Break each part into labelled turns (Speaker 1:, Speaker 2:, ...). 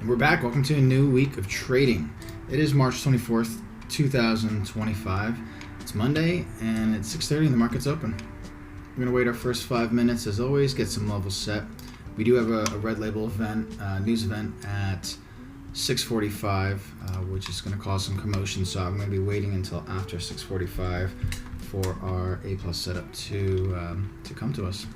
Speaker 1: And we're back. Welcome to a new week of trading. It is March 24th, 2025. It's Monday and it's 6:30 and the market's open. We're going to wait our first 5 minutes as always, get some levels set. We do have a red label event, news event at 6:45, which is going to cause some commotion. So I'm going to be waiting until after 6:45 for our A+ setup to come to us.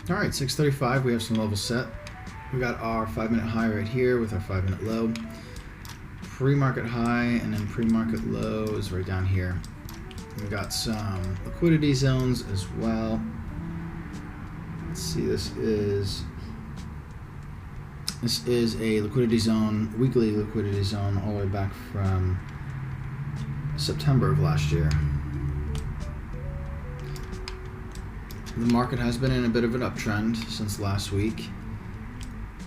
Speaker 1: All right, 6:35, we have some levels set. We got our 5-minute high right here with our 5-minute low. Pre-market high and then pre-market low is right down here. We got some liquidity zones as well. Let's see, this is a liquidity zone, weekly liquidity zone all the way back from September of last year. The market has been in a bit of an uptrend since last week,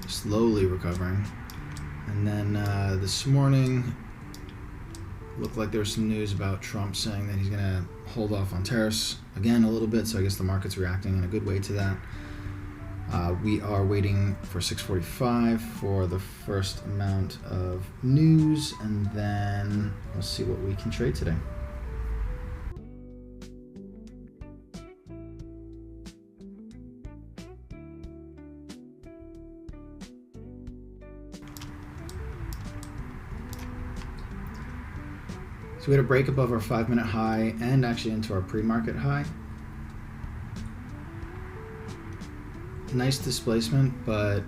Speaker 1: slowly recovering. And then this morning, looked like there was some news about Trump saying that he's going to hold off on tariffs again a little bit, so I guess the market's reacting in a good way to that. We are waiting for 6:45 for the first amount of news, and then we'll see what we can trade today. So we had a break above our 5-minute high and actually into our pre-market high. Nice displacement, but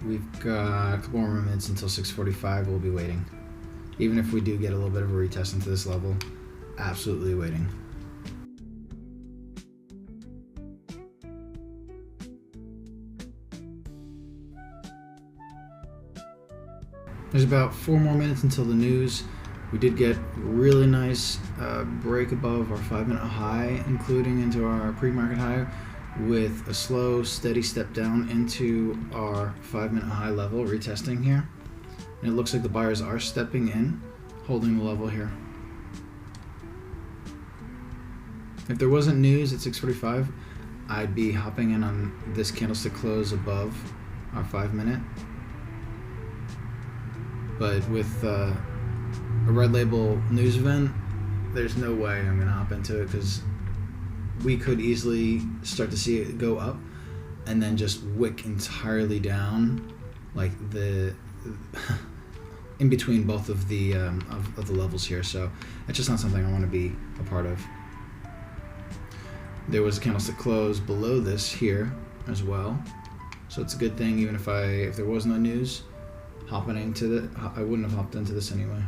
Speaker 1: we've got a couple more minutes until 6:45. We'll be waiting. Even if we do get a little bit of a retest into this level, absolutely waiting. There's about 4 more minutes until the news. We did get really nice break above our 5-minute high, including into our pre-market high, with a slow, steady step down into our 5-minute high level, retesting here. And it looks like the buyers are stepping in, holding the level here. If there wasn't news at 6:45, I'd be hopping in on this candlestick close above our 5-minute. But with a red label news event, there's no way I'm gonna hop into it, because we could easily start to see it go up and then just wick entirely down, like the in between both of the levels here. So it's just not something I want to be a part of. There was a candlestick close below this here as well, so it's a good thing. Even if there was no news, hopping into I wouldn't have hopped into this anyway.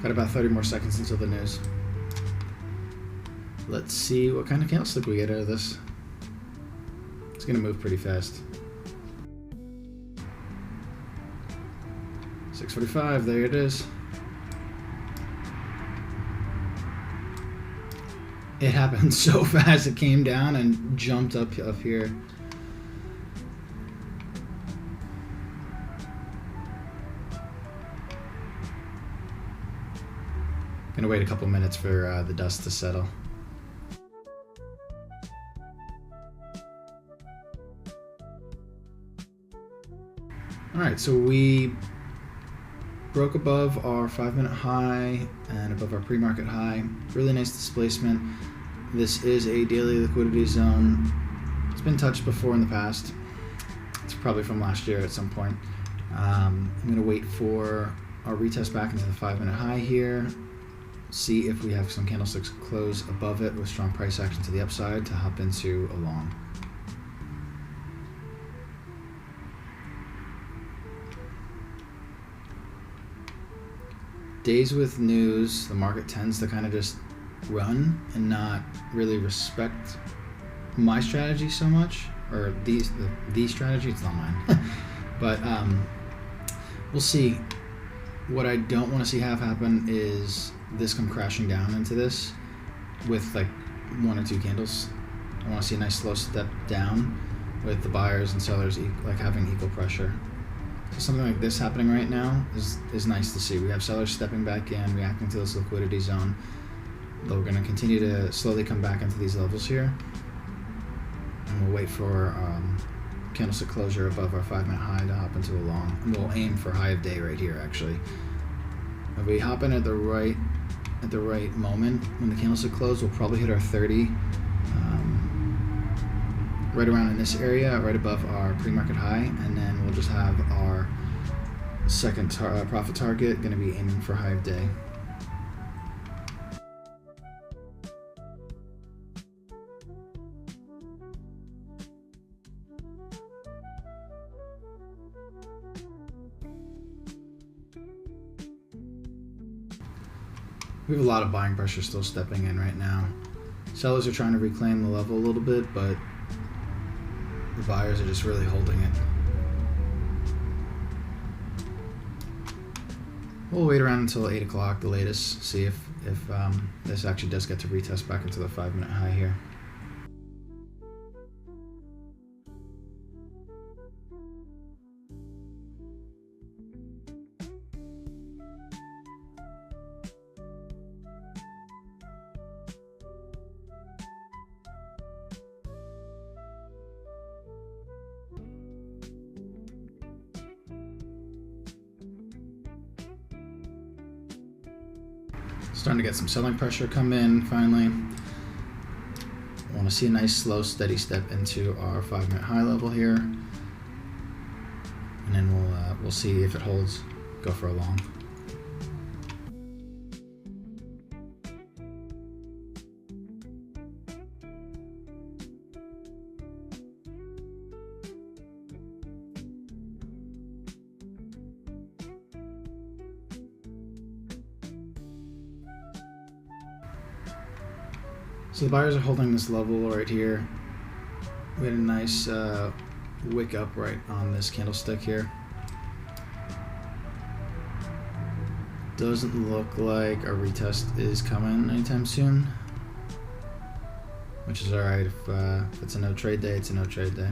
Speaker 1: Got about 30 more seconds until the news. Let's see what kind of candlestick we get out of this. It's gonna move pretty fast. 6:45, there it is. It happened so fast, it came down and jumped up here. Gonna wait a couple minutes for the dust to settle. All right, so we broke above our 5-minute high and above our pre-market high. Really nice displacement. This is a daily liquidity zone. It's been touched before in the past. It's probably from last year at some point. I'm gonna wait for our retest back into the 5-minute high here. See if we have some candlesticks close above it with strong price action to the upside to hop into a long. Days with news, the market tends to kind of just run and not really respect my strategy so much, or the strategy. It's not mine, but we'll see. What I don't want to see have happen is this come crashing down into this with like 1 or 2 candles. I want to see a nice slow step down with the buyers and sellers like having equal pressure. So something like this happening right now is nice to see. We have sellers stepping back in, reacting to this liquidity zone. But we're going to continue to slowly come back into these levels here. And we'll wait for candlestick closure above our 5-minute high to hop into a long. And we'll aim for high of day right here, actually. If we hop in at the right moment when the candlestick close, we'll probably hit our 30 right around in this area, right above our pre-market high, and then we'll just have our second profit target going to be aiming for high of day. We have a lot of buying pressure still stepping in right now. Sellers are trying to reclaim the level a little bit, but the buyers are just really holding it. We'll wait around until 8 o'clock, the latest, see if this actually does get to retest back into the 5-minute high here. Starting to get some selling pressure come in finally. I want to see a nice slow steady step into our 5-minute high level here, and then we'll see if it holds, go for a long. So the buyers are holding this level right here. We had a nice wick up right on this candlestick here. Doesn't look like a retest is coming anytime soon, which is alright. If it's a no trade day, it's a no trade day.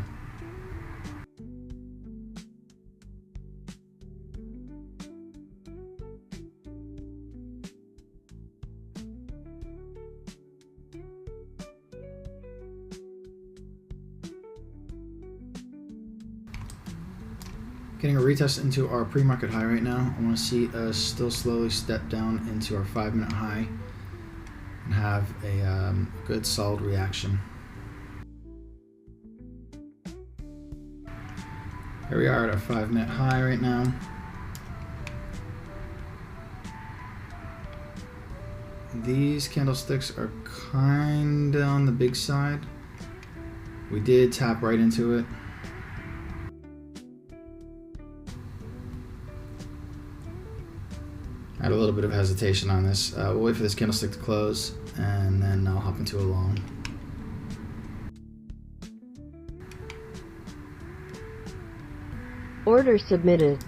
Speaker 1: Getting a retest into our pre-market high right now. I want to see us still slowly step down into our 5-minute high and have a good solid reaction. Here we are at our 5-minute high right now. These candlesticks are kinda on the big side. We did tap right into it. I had a little bit of hesitation on this. We'll wait for this candlestick to close, and then I'll hop into a long.
Speaker 2: Order submitted.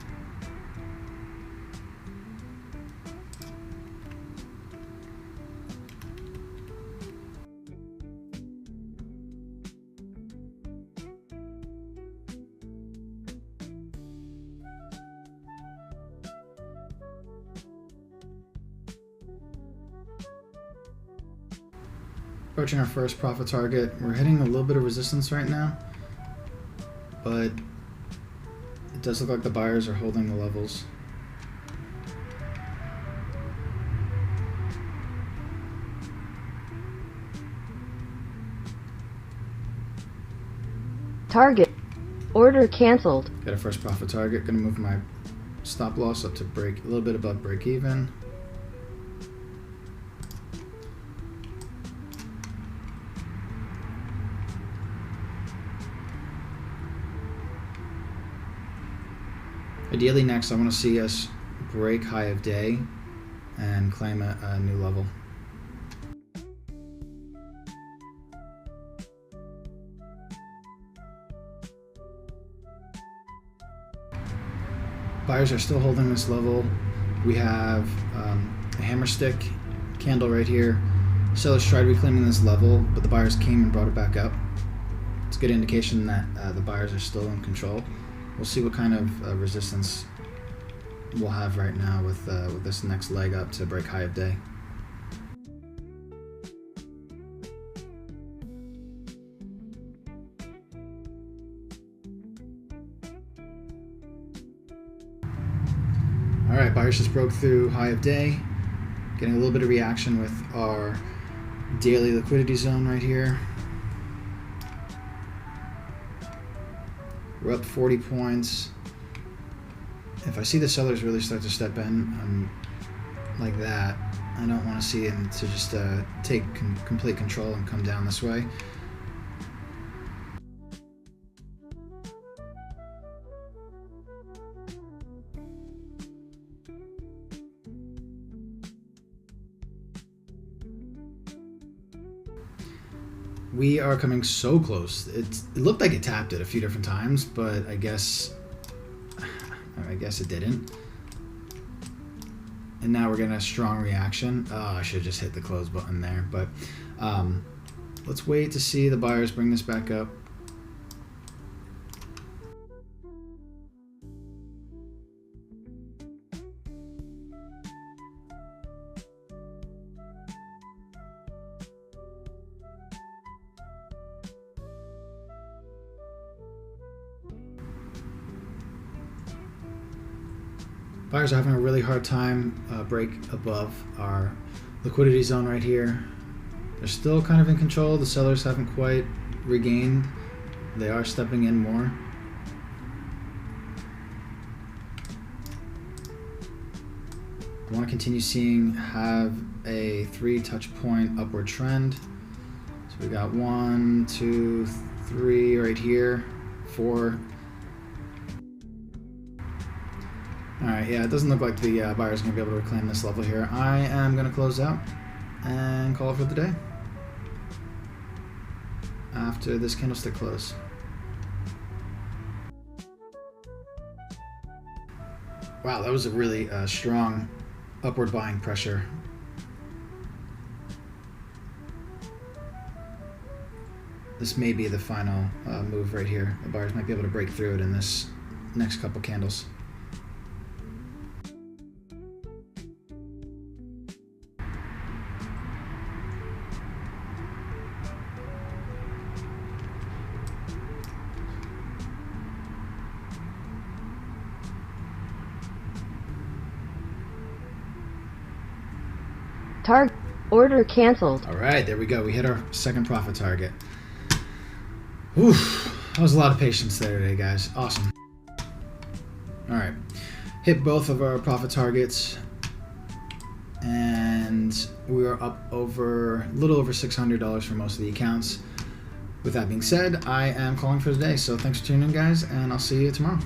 Speaker 1: Approaching our first profit target. We're hitting a little bit of resistance right now, but it does look like the buyers are holding the levels.
Speaker 2: Target. Order canceled.
Speaker 1: Got a first profit target. Gonna move my stop loss up to a little bit above break even. Ideally next I want to see us break high of day and claim a new level. Buyers are still holding this level. We have a hammer stick candle right here. Sellers tried reclaiming this level, but the buyers came and brought it back up. It's a good indication that the buyers are still in control. We'll see what kind of resistance we'll have right now with this next leg up to break high of day. Alright, buyers just broke through high of day, getting a little bit of reaction with our daily liquidity zone right here. We're up 40 points. If I see the sellers really start to step in like that, I don't want to see them to just take complete control and come down this way. We are coming so close. It looked like it tapped it a few different times, but I guess it didn't. And now we're getting a strong reaction. Oh, I should have just hit the close button there. But let's wait to see the buyers bring this back up. Buyers are having a really hard time break above our liquidity zone right here. They're still kind of in control. The sellers haven't quite regained. They are stepping in more. I want to continue seeing have a 3 touch point upward trend. So we got 1, 2, 3 right here, 4. Alright, yeah, it doesn't look like the buyer's going to be able to reclaim this level here. I am going to close out and call it for the day after this candlestick close. Wow, that was a really strong upward buying pressure. This may be the final move right here. The buyers might be able to break through it in this next couple candles.
Speaker 2: Target. Order canceled.
Speaker 1: All right, there we go. We hit our second profit target. Oof, that was a lot of patience there today, guys. Awesome. All right, hit both of our profit targets, and we are up over a little over $600 for most of the accounts. With that being said, I am calling for the day. So thanks for tuning in, guys, and I'll see you tomorrow.